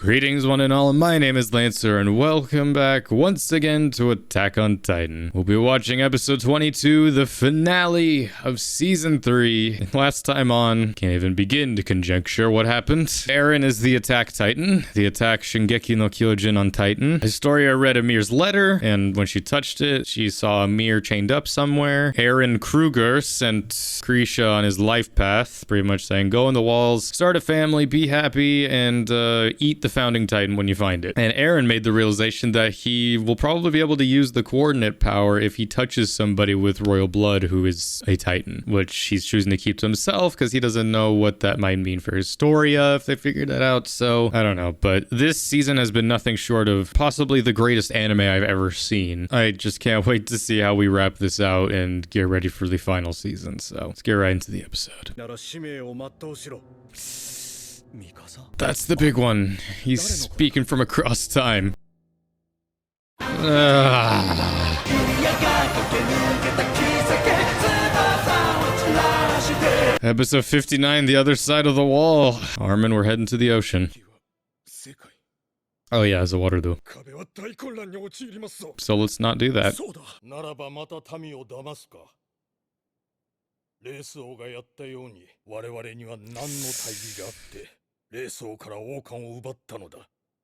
Greetings one and all, my name is Lancer and welcome back once again to Attack on Titan. We'll be watching episode 22, the finale of season 3. Last time on, can't even begin to conjecture what happened. Eren is the Attack Titan, the Attack Shingeki no Kyojin on Titan. Historia read Amir's letter, and when she touched it, she saw Amir chained up somewhere. Eren Kruger sent Krisha on his life path, pretty much saying, go in the walls, start a family, be happy, and eat the founding titan when you find it. And Eren made the realization that he will probably be able to use the coordinate power if he touches somebody with royal blood who is a titan, which he's choosing to keep to himself because he doesn't know what that might mean for Historia if they figure that out. So I don't know, but this season has been nothing short of possibly the greatest anime I've ever seen. I just can't wait to see how we wrap this out and get ready for the final season. So let's get right into the episode. That's the big one. He's speaking from across time. Episode 59, The Other Side of the Wall. Armin, we're heading to the ocean. Oh yeah, as a water though. So let's not do that.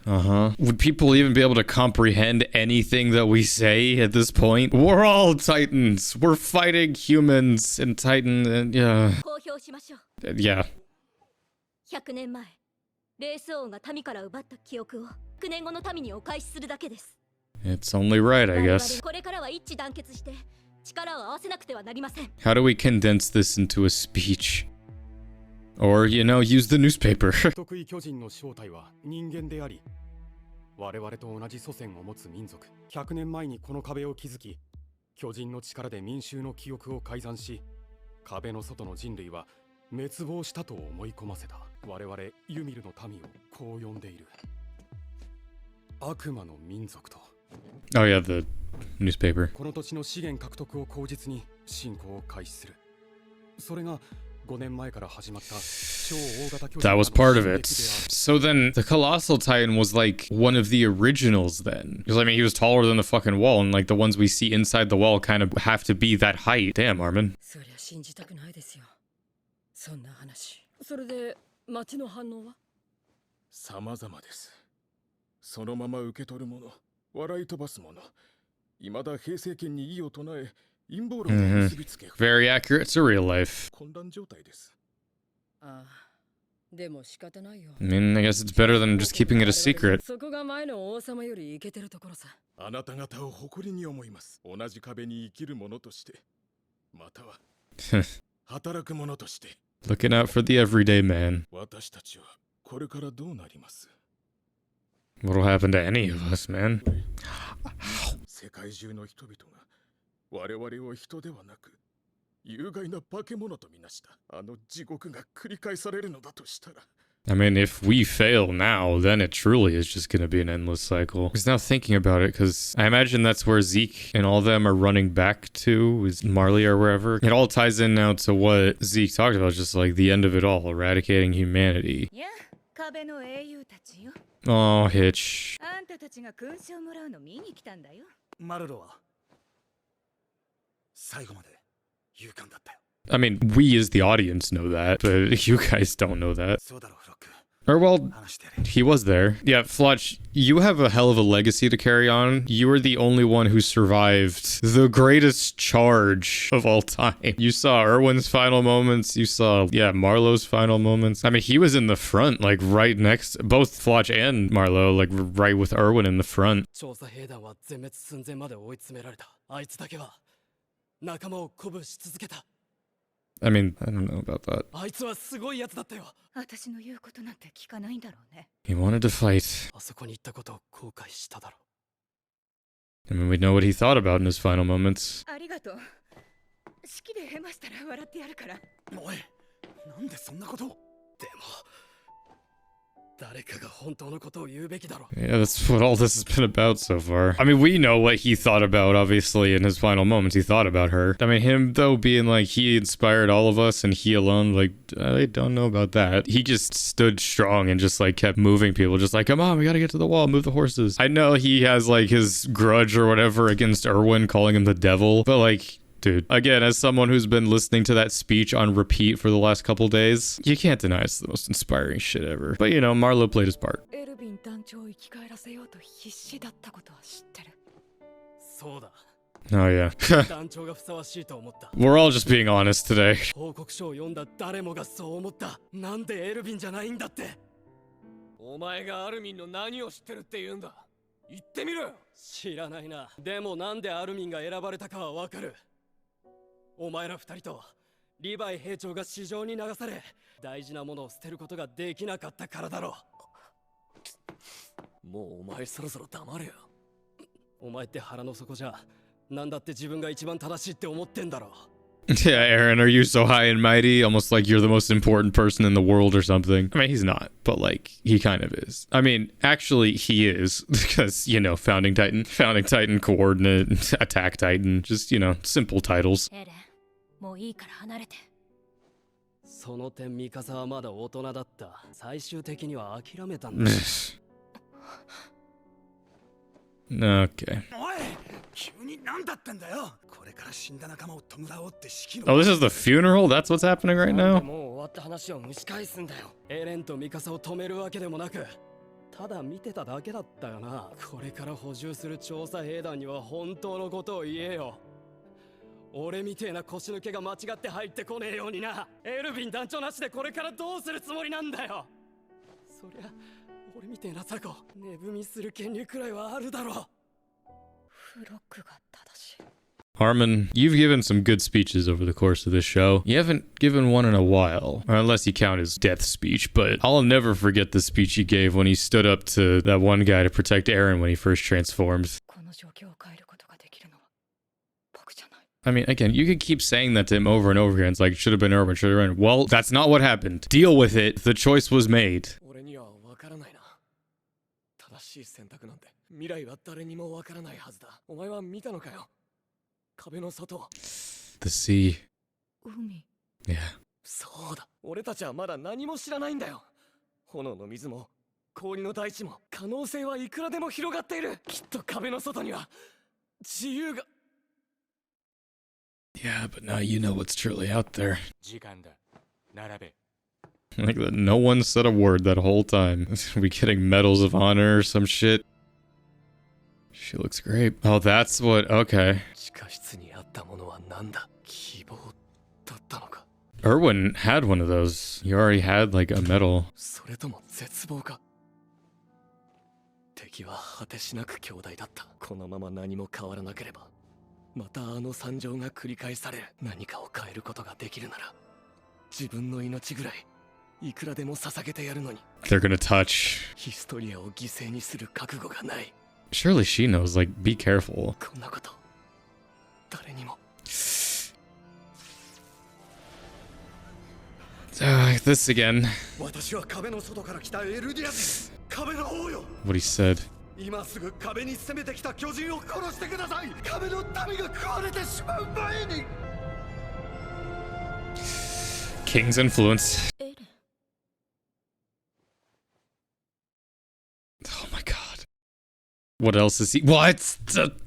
Would people even be able to comprehend anything that we say at this point? We're all Titans. We're fighting humans and Titan and yeah. Yeah. It's only right, I guess. How do we condense this into a speech? Or, you know, use the newspaper. Oh yeah, the newspaper. That was part of it. So then the Colossal Titan was like one of the originals then. Because I mean, he was taller than the fucking wall, and like the ones we see inside the wall kind of have to be that height. Damn, Armin. Very accurate to real life. I mean, I guess it's better than just keeping it a secret. Looking out for the everyday man. What'll happen to any of us, man? I mean, if we fail now, then it truly is just gonna be an endless cycle. Because now thinking about it, because I imagine that's where Zeke and all of them are running back to, is Marley or wherever. It all ties in now to what Zeke talked about, just like the end of it all, eradicating humanity. Oh, Hitch. I mean, we as the audience know that, but you guys don't know that. Or well, he was there. Yeah, Flotch, you have a hell of a legacy to carry on. You were the only one who survived the greatest charge of all time. You saw Erwin's final moments. You saw, yeah, Marlowe's final moments. I mean, he was in the front, like right next, both Flotch and Marlowe, like right with Erwin in the front. I mean, I don't know about that. He wanted to fight. I mean, we know what he thought about in his final moments. Yeah, that's what all this has been about so far. I mean, we know what he thought about, obviously, in his final moments. He thought about her. I mean, him, though, being like, he inspired all of us and he alone, like, I don't know about that. He just stood strong and just, like, kept moving people. Just like, come on, we gotta get to the wall, move the horses. I know he has, like, his grudge or whatever against Erwin, calling him the devil, but, like, dude, again, as someone who's been listening to that speech on repeat for the last couple days, you can't deny it's the most inspiring shit ever. But you know, Marlowe played his part. Oh yeah. We're all just being honest today. お前がアルミンの何を知ってるって言うんだ。言ってみろよ。知らないな。でもなんでアルミンが選ばれたかはわかる。お前ら二人とリヴァイ兵長が市場に流され、大事なものを捨てることができなかったからだろう。もうお前そろそろ黙れよ。お前って腹の底じゃ、なんだって自分が一番正しいって思ってんだろう。Yeah, Aaron, are you so high and mighty? Almost like you're the most important person in the world or something. I mean, he's not, but like, he kind of is. I mean, actually, he is, because, you know, Founding Titan, Coordinate, Attack Titan, just, you know, simple titles. その点ミカサはまだ大人だった。最終的には諦めたんだ。Okay. Oh, this is the funeral? That's what's happening right now? エレンとミカサを止めるわけでもなく、ただ見てただけだったよな。これから補充する調査兵団には本当のことを言えよ。俺みてえな腰抜けが間違って入ってこねえようにな。エルヴィン団長なしでこれからどうするつもりなんだよ。そりゃ俺みてえな雑魚寝踏みする権利くらいはあるだろう。フロックが正しい。 Harmon, you've given some good speeches over the course of this show. You haven't given one in a while, or unless you count his death speech, but I'll never forget the speech he gave when he stood up to that one guy to protect Eren when he first transformed. I mean, again, you could keep saying that to him over and over again. It's like, should have been Erwin, should have been. Well, that's not what happened. Deal with it. The choice was made. The sea. Yeah. そうだ。俺たちはまだ何も知らないんだよ。炎の水も氷の大地も可能性はいくらでも広がっている。きっと壁の外には自由が。Yeah, but now you know what's truly out there. 時間だ。並べ。 Like that, no one said a word that whole time. We getting medals of honor or some shit. She looks great. Oh, that's what. Okay. 地下室にあったものは何だ。希望だったのか。 Erwin had one of those. He already had like a medal. それとも絶望か。敵は果てしなく強大だった。このまま何も変わらなければ。 またあの惨状が繰り返される。何かを変えることができるなら自分の命ぐらいいくらでも捧げてやるのに。 They're gonna touch. ヒストリアを犠牲にする覚悟がない。 Surely she knows, like, be careful. こんなこと誰にも。 This again. 私は壁の外から来たエルディア人。壁の王よ。 What he said. 今すぐ壁に攻めてきた巨人を殺してください。壁の民が食われてしまう前に。 King's influence. Oh my god. What else is he? What?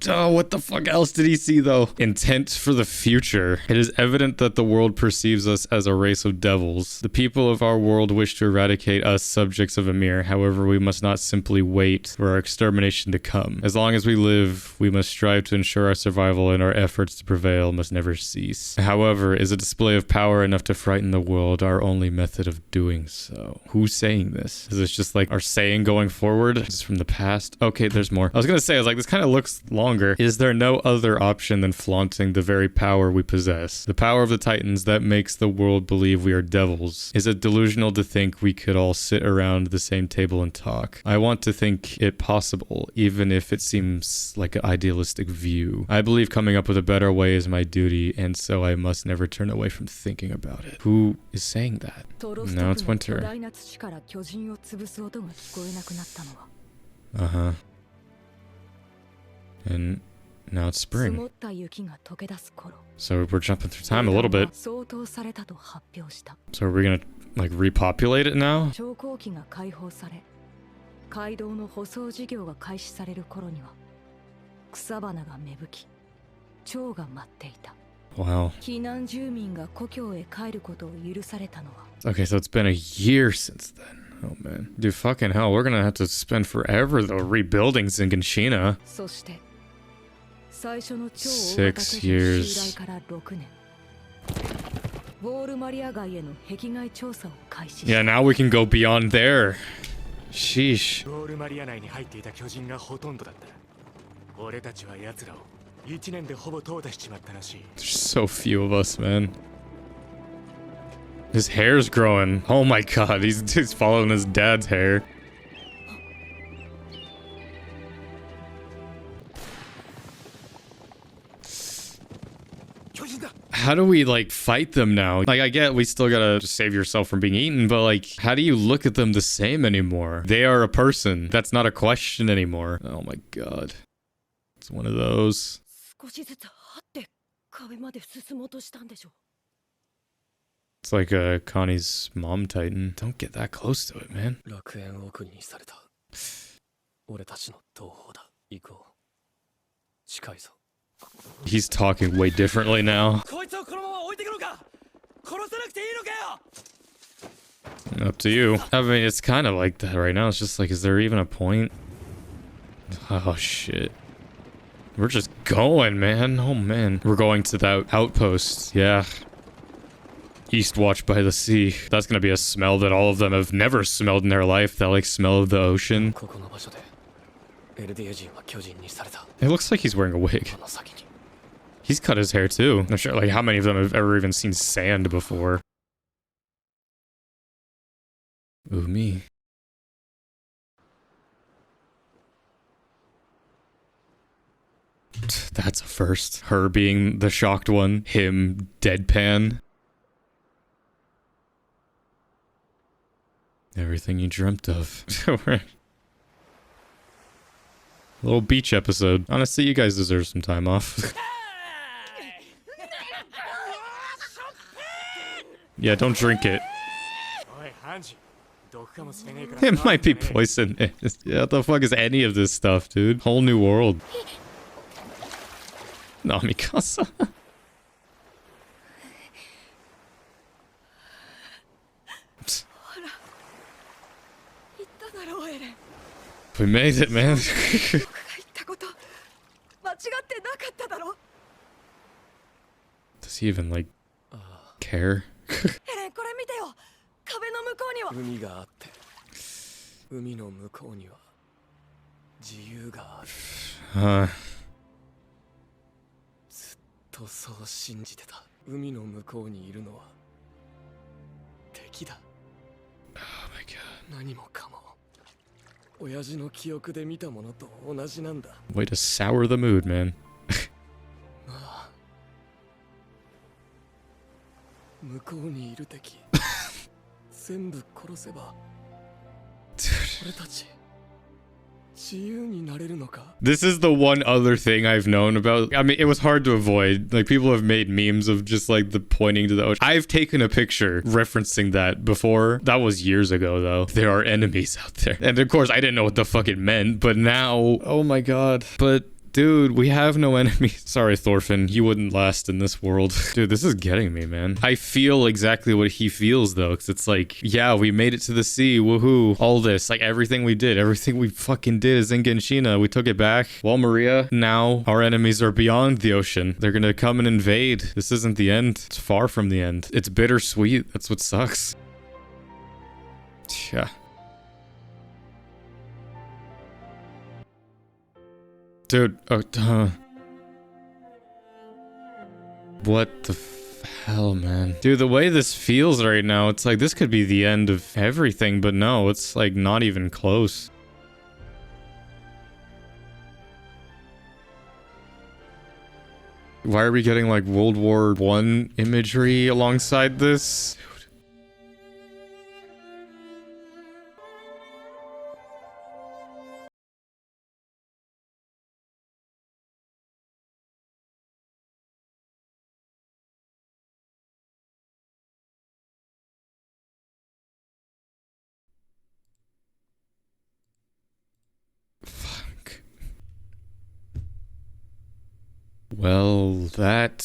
Oh, what the fuck else did he see, though? Intent for the future. It is evident that the world perceives us as a race of devils. The people of our world wish to eradicate us, subjects of Ymir. However, we must not simply wait for our extermination to come. As long as we live, we must strive to ensure our survival, and our efforts to prevail must never cease. However, is a display of power enough to frighten the world our only method of doing so? Who's saying this? Is this just like our saying going forward? Is this from the past? Okay, there's more. anymore. I was gonna say, I was like, this kind of looks longer. Is there no other option than flaunting the very power we possess? The power of the Titans that makes the world believe we are devils. Is it delusional to think we could all sit around the same table and talk? I want to think it possible, even if it seems like an idealistic view. I believe coming up with a better way is my duty, and so I must never turn away from thinking about it. Who is saying that? Now it's winter. Uh-huh. And now it's spring. So we're jumping through time a little bit. So are we gonna, like, repopulate it now? Wow. Okay, so it's been a year since then. Oh man. Dude, fucking hell, we're gonna have to spend forever though rebuilding Zinganshina. 6 years. Yeah, now we can go beyond there. Sheesh. There's so few of us, man. His hair's growing. Oh my god, he's following his dad's hair. How do we, like, fight them now? Like, I get we still gotta save yourself from being eaten, but, like, how do you look at them the same anymore? They are a person. That's not a question anymore. Oh my god. It's one of those. It's like Connie's mom Titan. Don't get that close to it, man. He's talking way differently now. Up to you. I mean, it's kind of like that right now. It's just like, is there even a point? Oh, shit. We're just going, man. Oh, man. We're going to that outpost. Yeah. Eastwatch by the sea. That's gonna be a smell that all of them have never smelled in their life. That, like, smell of the ocean. It looks like he's wearing a wig. He's cut his hair too. I'm sure, like, how many of them have ever even seen sand before? Ooh, me. That's a first. Her being the shocked one. Him deadpan. Everything you dreamt of. Little beach episode. Honestly, you guys deserve some time off. Yeah, don't drink it. It might be poisonous. Yeah, what the fuck is any of this stuff, dude? Whole new world. No, Mikasa. We made it, man. Does he even, like, care? Oh my god. Way to sour the mood, man. This is the one other thing I've known about. I mean, it was hard to avoid. Like, people have made memes of just, like, the pointing to the ocean. I've taken a picture referencing that before. That was years ago, though. There are enemies out there. And, of course, I didn't know what the fuck it meant. But now, oh my god. But... dude, we have no enemies. Sorry, Thorfinn. You wouldn't last in this world. Dude, this is getting me, man. I feel exactly what he feels, though. Because it's like, yeah, we made it to the sea. Woohoo. All this. Like, everything we did. Everything we fucking did is in Zinganshina. We took it back. Well, Maria, now our enemies are beyond the ocean. They're gonna come and invade. This isn't the end. It's far from the end. It's bittersweet. That's what sucks. Yeah. Dude, what the hell, man? Dude, the way this feels right now, it's like this could be the end of everything, but no, it's like not even close. Why are we getting like World War I imagery alongside this? Fuck. Well, that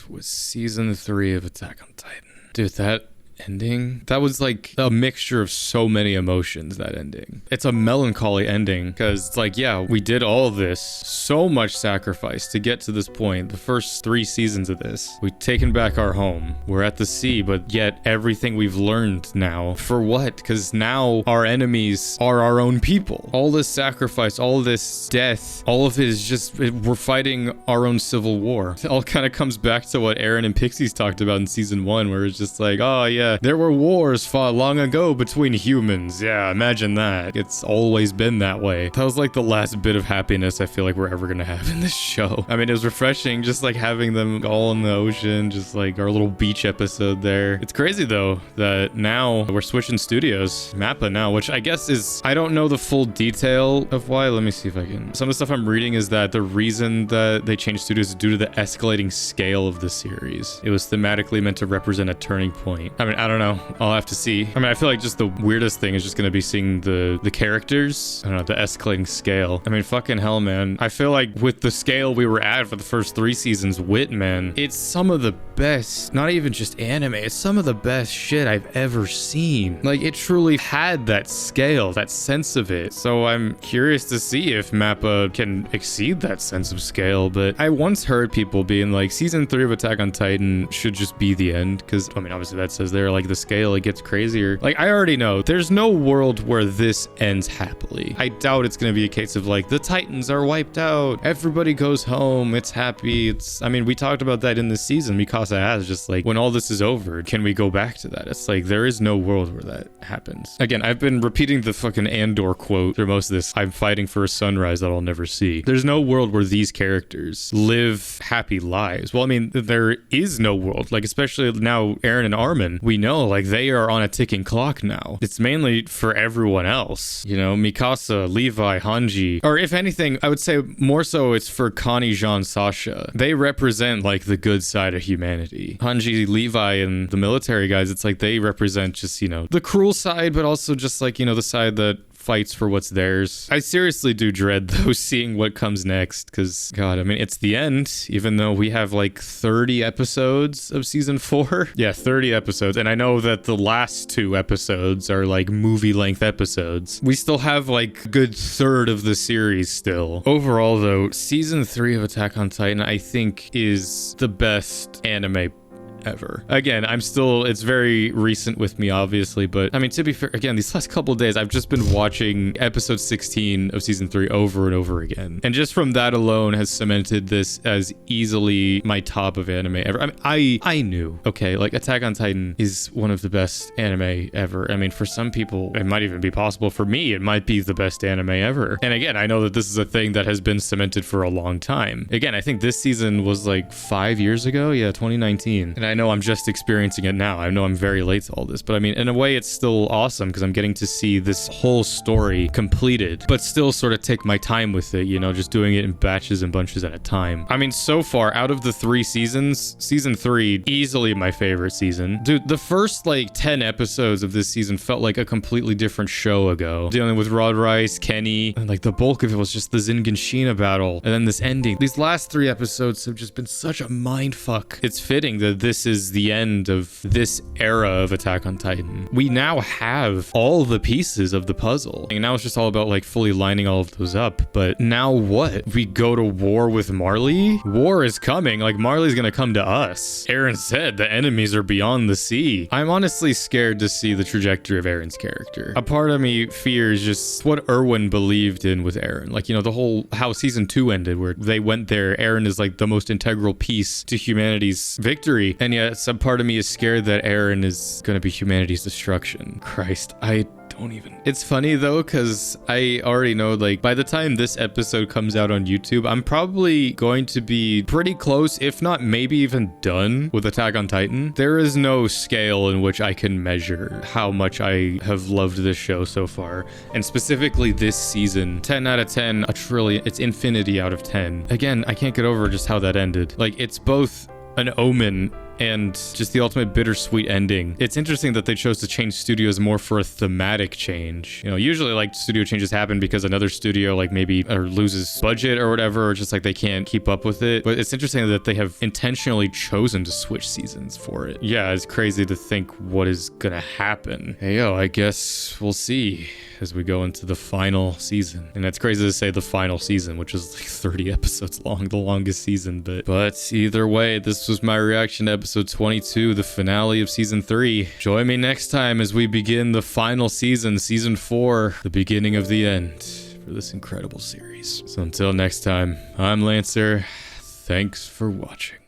was season 3 of Attack on Titan. Dude, that ending, that was like a mixture of so many emotions, that ending. It's a melancholy ending because it's like, yeah, we did all of this, so much sacrifice to get to this point. The first 3 seasons of this, we've taken back our home, we're at the sea, but yet everything we've learned now, for what? Because now our enemies are our own people. All this sacrifice, all this death, all of it is just, we're fighting our own civil war. It all kind of comes back to what Eren and Pixies talked about in season 1, where it's just like, oh yeah, there were wars fought long ago between humans. Yeah, imagine that. It's always been that way. That was like the last bit of happiness I feel like we're ever gonna have in this show. I mean, it was refreshing just like having them all in the ocean, just like our little beach episode there. It's crazy though that now we're switching studios. Mappa now, which I guess is, I don't know the full detail of why. Let me see if I can. Some of the stuff I'm reading is that the reason that they changed studios is due to the escalating scale of the series. It was thematically meant to represent a turning point. I mean, I don't know. I'll have to see. I mean, I feel like just the weirdest thing is just going to be seeing the characters. I don't know, the escalating scale. I mean, fucking hell, man. I feel like with the scale we were at for the first 3 seasons, Wit, man, it's some of the best, not even just anime, it's some of the best shit I've ever seen. Like, it truly had that scale, that sense of it. So I'm curious to see if Mappa can exceed that sense of scale. But I once heard people being like, season 3 of Attack on Titan should just be the end. Because, I mean, obviously that says there, like, the scale, it gets crazier. Like, I already know there's no world where this ends happily. I doubt it's gonna be a case of like, the Titans are wiped out, everybody goes home, it's happy. It's, I mean, we talked about that in this season. Mikasa has just like, when all this is over, can we go back to that? It's like, there is no world where that happens. Again, I've been repeating the fucking Andor quote through most of this. I'm fighting for a sunrise that I'll never see. There's no world where these characters live happy lives. Well, I mean, there is no world, like, especially now Eren and Armin, we know like they are on a ticking clock now. It's mainly for everyone else, you know, Mikasa, Levi, Hanji, or if anything, I would say more so it's for Connie, Jean, Sasha. They represent like the good side of humanity. Hanji, Levi, and the military guys, it's like they represent just, you know, the cruel side, but also just like, you know, the side that fights for what's theirs. I seriously do dread though seeing what comes next, because god, I mean, it's the end, even though we have like 30 episodes of season 4. Yeah, 30 episodes, and I know that the last 2 episodes are like movie length episodes. We still have like a good third of the series still. Overall though, season 3 of Attack on Titan I think is the best anime ever. Again, it's very recent with me, obviously, but I mean, to be fair, again, these last couple of days, I've just been watching episode 16 of season 3 over and over again. And just from that alone has cemented this as easily my top of anime ever. I mean, I knew, okay, like Attack on Titan is one of the best anime ever. I mean, for some people, it might even be possible. For me, it might be the best anime ever. And again, I know that this is a thing that has been cemented for a long time. Again, I think this season was like 5 years ago. Yeah, 2019. And I know I'm just experiencing it now. I know I'm very late to all this, but I mean, in a way, it's still awesome because I'm getting to see this whole story completed, but still sort of take my time with it, you know, just doing it in batches and bunches at a time. I mean, so far, out of the 3 seasons, season 3, easily my favorite season. Dude, the first like 10 episodes of this season felt like a completely different show ago. Dealing with Rod Rice, Kenny, and like the bulk of it was just the Zingan Shina battle, and then this ending. These last 3 episodes have just been such a mind fuck. It's fitting that this this is the end of this era of Attack on Titan. We now have all the pieces of the puzzle. And now it's just all about like fully lining all of those up. But now what? We go to war with Marley? War is coming. Like Marley's gonna come to us. Eren said the enemies are beyond the sea. I'm honestly scared to see the trajectory of Eren's character. A part of me fears just what Erwin believed in with Eren. Like, you know, the whole how season 2 ended where they went there. Eren is like the most integral piece to humanity's victory. And yet some part of me is scared that Eren is gonna be humanity's destruction. Christ, I don't even. It's funny though, because I already know, like, by the time this episode comes out on YouTube, I'm probably going to be pretty close, if not maybe even done with Attack on Titan. There is no scale in which I can measure how much I have loved this show so far, and specifically this season. 10 out of 10, a trillion, it's infinity out of 10. Again, I can't get over just how that ended. Like, it's both an omen and just the ultimate bittersweet ending. It's interesting that they chose to change studios more for a thematic change. You know, usually like studio changes happen because another studio like maybe or loses budget or whatever, or just like they can't keep up with it. But it's interesting that they have intentionally chosen to switch seasons for it. Yeah, it's crazy to think what is gonna happen. Hey, yo, I guess we'll see as we go into the final season. And it's crazy to say the final season, which is like 30 episodes long, the longest season. But either way, this was my reaction to episode 22, the finale of season 3. Join me next time as we begin the final season, season 4, the beginning of the end for this incredible series. So until next time, I'm Lancer. Thanks for watching.